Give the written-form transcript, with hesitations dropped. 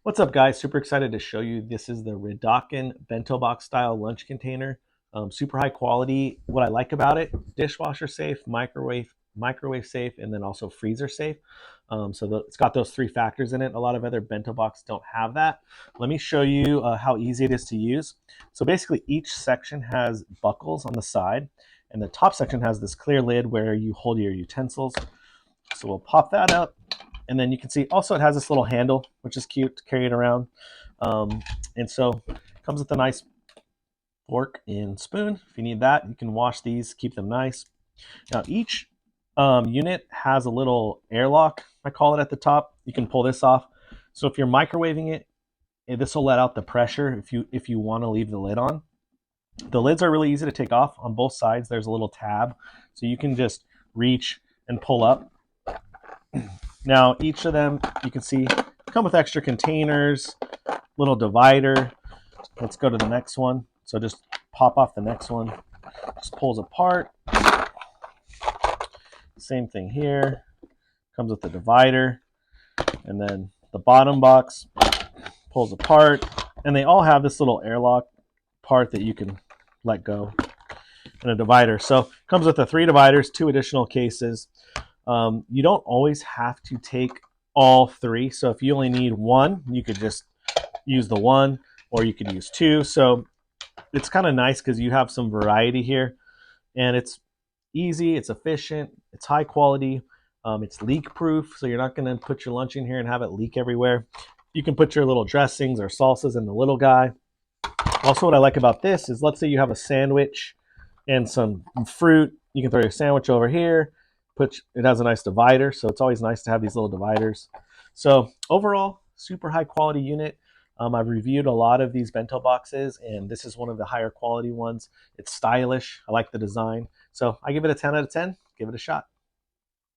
What's up, guys? Super excited to show you. This is the Rikdoken Bento box style lunch container. Super high quality. What I like about it: dishwasher safe, microwave safe, and then also freezer safe. It's got those three factors in it. A lot of other bento boxes don't have that. Let me show you how easy it is to use. So basically, each section has buckles on the side, and the top section has this clear lid where you hold your utensils. So we'll pop that up. And then you can see also it has this little handle, which is cute to carry it around. And so it comes with a nice fork and spoon. If you need that, you can wash these, keep them nice. Now each unit has a little airlock, I call it, at the top. You can pull this off. So if you're microwaving it, this will let out the pressure if you want to leave the lid on. The lids are really easy to take off. On both sides, there's a little tab, so you can just reach and pull up. Now, each of them, you can see, come with extra containers, little divider. Let's go to the next one. So just pop off the next one. Just pulls apart. Same thing here. Comes with the divider. And then the bottom box pulls apart. And they all have this little airlock part that you can let go. And a divider. So comes with the 3 dividers, 2 additional cases. You don't always have to take all 3. So if you only need 1, you could just use the 1, or you could use 2. So it's kind of nice because you have some variety here, and it's easy, it's efficient, it's high quality, it's leak proof, so you're not going to put your lunch in here and have it leak everywhere. You can put your little dressings or salsas in the little guy. Also, what I like about this is, let's say you have a sandwich and some fruit, you can throw your sandwich over here. It has a nice divider, so it's always nice to have these little dividers. So overall, super high quality unit. I've reviewed a lot of these bento boxes, and this is one of the higher quality ones. It's stylish. I like the design. So I give it a 10 out of 10. Give it a shot.